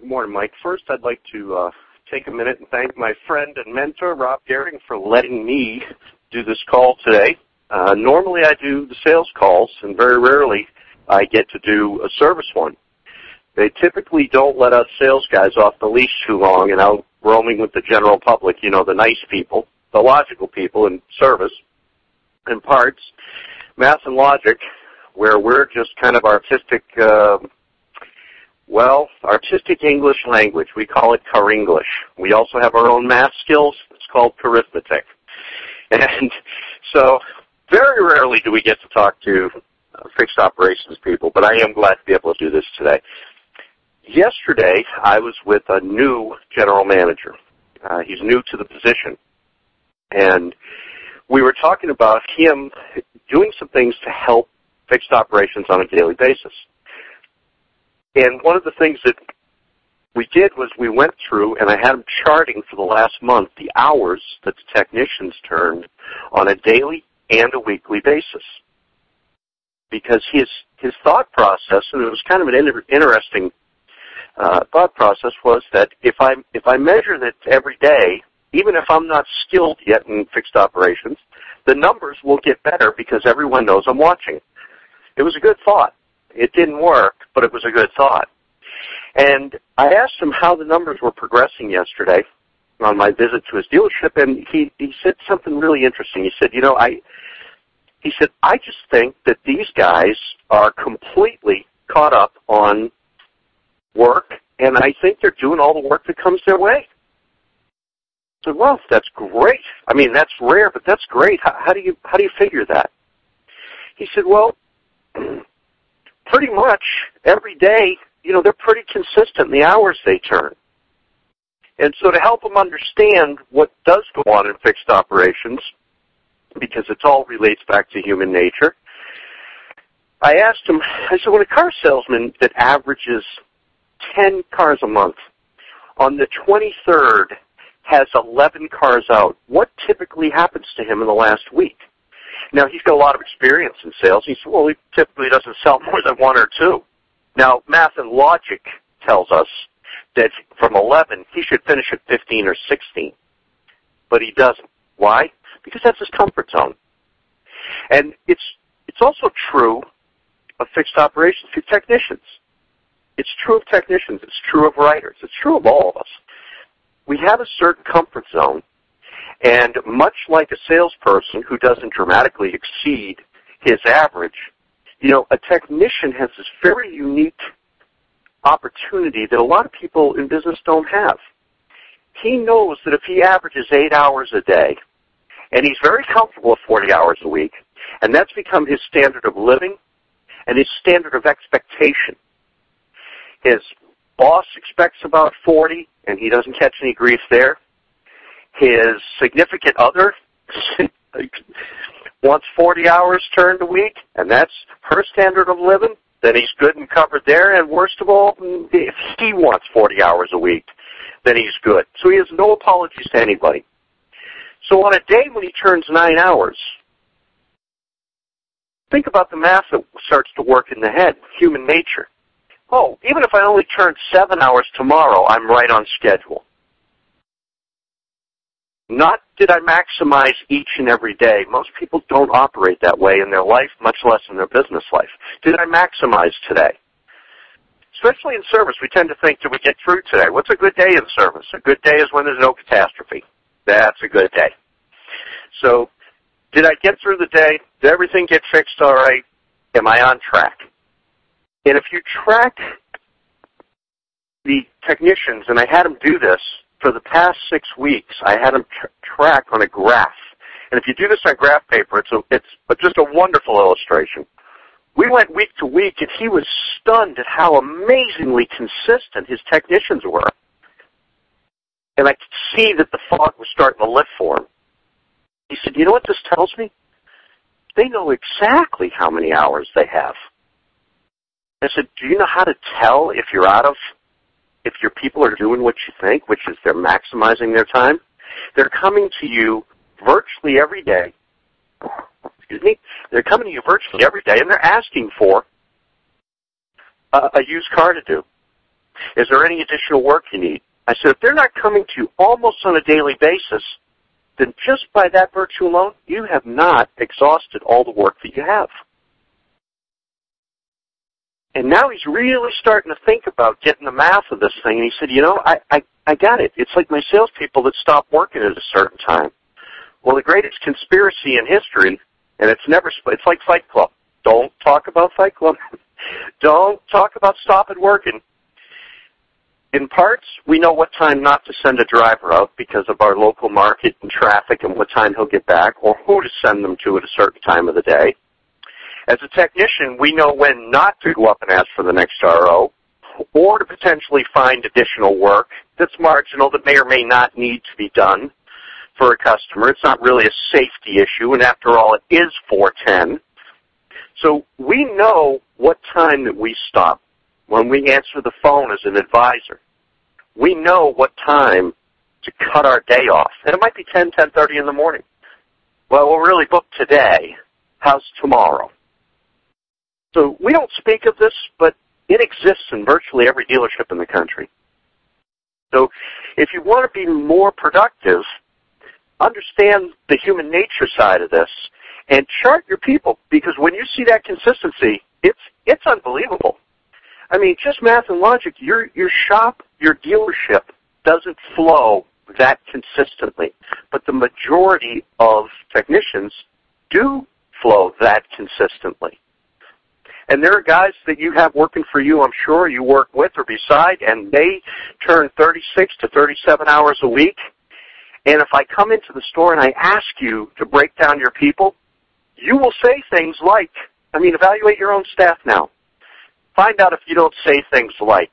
Good morning, Mike. First, I'd like to take a minute and thank my friend and mentor, Rob Gehring, for letting me do this call today. Normally, I do the sales calls, and very rarely I get to do a service one. They typically don't let us sales guys off the leash too long and out roaming with the general public, you know, the nice people, the logical people in service and parts, math and logic, where we're just kind of artistic English language. We call it Car-English. We also have our own math skills. It's called Arithmetic. And so very rarely do we get to talk to fixed operations people, but I am glad to be able to do this today. Yesterday, I was with a new general manager. He's new to the position. And we were talking about him doing some things to help fixed operations on a daily basis. And one of the things that we did was we went through, and I had him charting for the last month the hours that the technicians turned on a daily and a weekly basis. Because his thought process, and it was kind of an interesting thought process, was that if I measure that every day, even if I'm not skilled yet in fixed operations, the numbers will get better because everyone knows I'm watching. It was a good thought. It didn't work, but it was a good thought. And I asked him how the numbers were progressing yesterday on my visit to his dealership, and he said something really interesting. He said, I just think that these guys are completely caught up on work, and I think they're doing all the work that comes their way. I said, well, that's great. I mean, that's rare, but that's great. How do you figure that? He said, well, pretty much every day, they're pretty consistent in the hours they turn. And so to help them understand what does go on in fixed operations, because it all relates back to human nature, I asked him, I said, when a car salesman that averages 10 cars a month, on the 23rd has 11 cars out, what typically happens to him in the last week? Now, he's got a lot of experience in sales. He said, well, he typically doesn't sell more than one or two. Now, math and logic tells us that from 11, he should finish at 15 or 16. But he doesn't. Why? Because that's his comfort zone. And it's also true of fixed operations for technicians. It's true of technicians. It's true of writers. It's true of all of us. We have a certain comfort zone. And much like a salesperson who doesn't dramatically exceed his average, a technician has this very unique opportunity that a lot of people in business don't have. He knows that if he averages 8 hours a day, and he's very comfortable at 40 hours a week, and that's become his standard of living and his standard of expectation. His boss expects about 40, and he doesn't catch any grief there. His significant other wants 40 hours turned a week, and that's her standard of living, then he's good and covered there. And worst of all, if he wants 40 hours a week, then he's good. So he has no apologies to anybody. So on a day when he turns 9 hours, think about the math that starts to work in the head, human nature. Oh, even if I only turn 7 hours tomorrow, I'm right on schedule. Not did I maximize each and every day. Most people don't operate that way in their life, much less in their business life. Did I maximize today? Especially in service, we tend to think, did we get through today? What's a good day in service? A good day is when there's no catastrophe. That's a good day. So, did I get through the day? Did everything get fixed all right? Am I on track? And if you track the technicians, and I had them do this, for the past 6 weeks, I had them track on a graph. And if you do this on graph paper, it's just a wonderful illustration. We went week to week, and he was stunned at how amazingly consistent his technicians were. And I could see that the fog was starting to lift for him. He said, you know what this tells me? They know exactly how many hours they have. I said, do you know how to tell if your people are doing what you think, which is they're maximizing their time? They're coming to you virtually every day. They're coming to you virtually every day, and they're asking for a used car to do. Is there any additional work you need? I said, if they're not coming to you almost on a daily basis, then just by that virtue alone, you have not exhausted all the work that you have. And now he's really starting to think about getting the math of this thing. And he said, I got it. It's like my salespeople that stop working at a certain time. Well, the greatest conspiracy in history, and it's like Fight Club. Don't talk about Fight Club. Don't talk about stopping working. In parts, we know what time not to send a driver out because of our local market and traffic and what time he'll get back, or who to send them to at a certain time of the day. As a technician, we know when not to go up and ask for the next RO, or to potentially find additional work that's marginal that may or may not need to be done for a customer. It's not really a safety issue, and after all, it is 410. So we know what time that we stop when we answer the phone as an advisor. We know what time to cut our day off. And it might be 10:30 in the morning. Well, we're really booked today. How's tomorrow? So we don't speak of this, but it exists in virtually every dealership in the country. So if you want to be more productive, understand the human nature side of this and chart your people, because when you see that consistency, it's unbelievable. I mean, just math and logic, your shop, your dealership doesn't flow that consistently. But the majority of technicians do flow that consistently. And there are guys that you have working for you, I'm sure, you work with or beside, and they turn 36 to 37 hours a week. And if I come into the store and I ask you to break down your people, you will say things like, evaluate your own staff now. Find out if you don't say things like,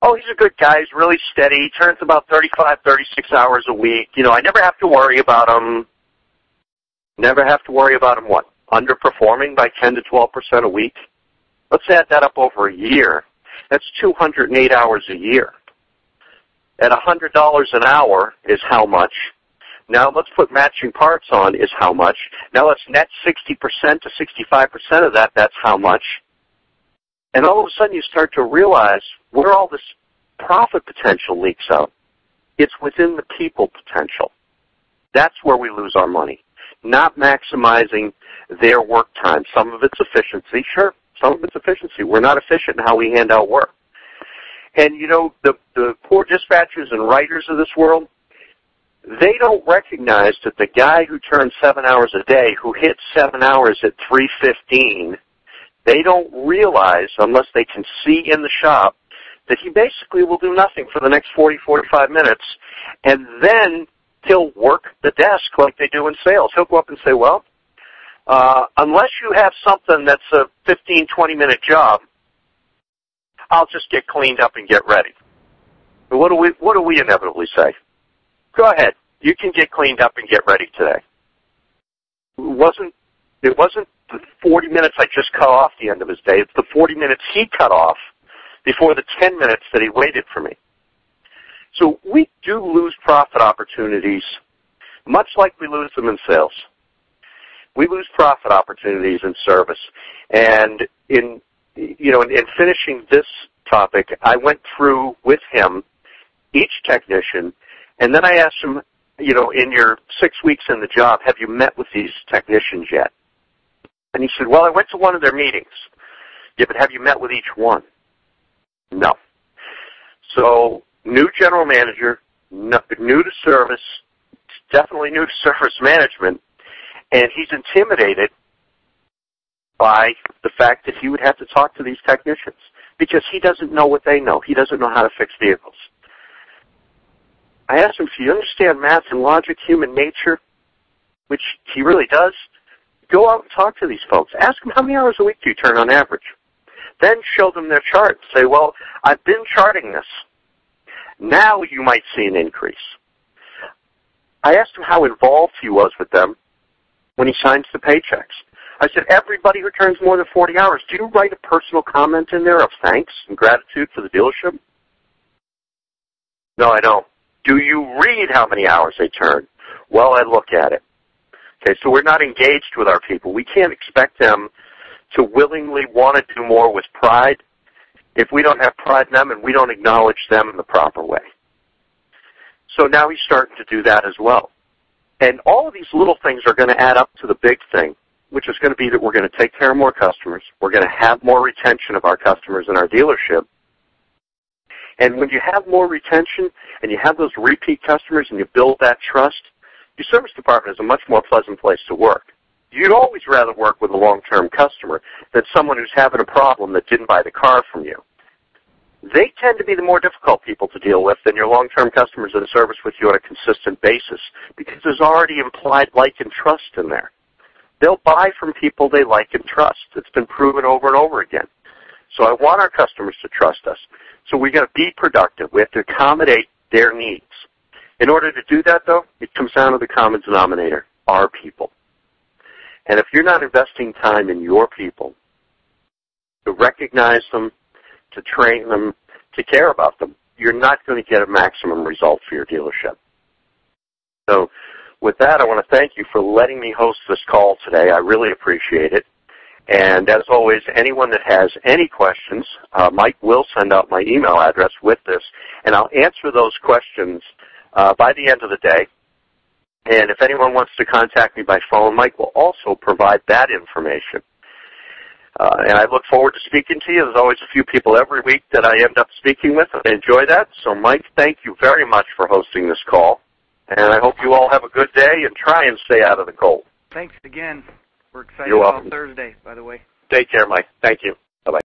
oh, he's a good guy, he's really steady, he turns about 35, 36 hours a week. I never have to worry about him. Never have to worry about him what? Underperforming by 10 to 12% a week? Let's add that up over a year. That's 208 hours a year. At $100 an hour is how much? Now let's put matching parts on is how much? Now let's net 60% to 65% of that, that's how much? And all of a sudden you start to realize where all this profit potential leaks out. It's within the people potential. That's where we lose our money. Not maximizing their work time. Some of it's efficiency, sure. Some of it's efficiency. We're not efficient in how we hand out work. And, the poor dispatchers and writers of this world, they don't recognize that the guy who turns 7 hours a day, who hits 7 hours at 3:15, they don't realize, unless they can see in the shop, that he basically will do nothing for the next 40, 45 minutes, and then he'll work the desk like they do in sales. He'll go up and say, well, unless you have something that's a 15, 20-minute job, I'll just get cleaned up and get ready. What do we inevitably say? Go ahead. You can get cleaned up and get ready today. It wasn't the 40 minutes I just cut off the end of his day. It's the 40 minutes he cut off before the 10 minutes that he waited for me. So we do lose profit opportunities, much like we lose them in sales. We lose profit opportunities in service. And in finishing this topic, I went through with him each technician, and then I asked him, in your 6 weeks in the job, have you met with these technicians yet? And he said, well, I went to one of their meetings. Yeah, but have you met with each one? No. So, new general manager, new to service, definitely new to service management, and he's intimidated by the fact that he would have to talk to these technicians because he doesn't know what they know. He doesn't know how to fix vehicles. I asked him, if you understand math and logic, human nature, which he really does, go out and talk to these folks. Ask them how many hours a week do you turn on average. Then show them their chart and say, well, I've been charting this. Now you might see an increase. I asked him how involved he was with them when he signs the paychecks. I said, everybody who turns more than 40 hours, do you write a personal comment in there of thanks and gratitude for the dealership? No, I don't. Do you read how many hours they turn? Well, I look at it. Okay, so we're not engaged with our people. We can't expect them to willingly want to do more with pride if we don't have pride in them and we don't acknowledge them in the proper way. So now he's starting to do that as well. And all of these little things are going to add up to the big thing, which is going to be that we're going to take care of more customers. We're going to have more retention of our customers in our dealership. And when you have more retention and you have those repeat customers and you build that trust, your service department is a much more pleasant place to work. You'd always rather work with a long-term customer than someone who's having a problem that didn't buy the car from you. They tend to be the more difficult people to deal with than your long-term customers in service with you on a consistent basis, because there's already implied like and trust in there. They'll buy from people they like and trust. It's been proven over and over again. So I want our customers to trust us. So we got to be productive. We have to accommodate their needs. In order to do that, though, it comes down to the common denominator, our people. And if you're not investing time in your people to recognize them, to train them, to care about them, you're not going to get a maximum result for your dealership. So with that, I want to thank you for letting me host this call today. I really appreciate it. And as always, anyone that has any questions, Mike will send out my email address with this, and I'll answer those questions by the end of the day. And if anyone wants to contact me by phone, Mike will also provide that information. And I look forward to speaking to you. There's always a few people every week that I end up speaking with. I enjoy that. So, Mike, thank you very much for hosting this call. And I hope you all have a good day and try and stay out of the cold. Thanks again. We're excited You're welcome. about Thursday, by the way. Take care, Mike. Thank you. Bye-bye.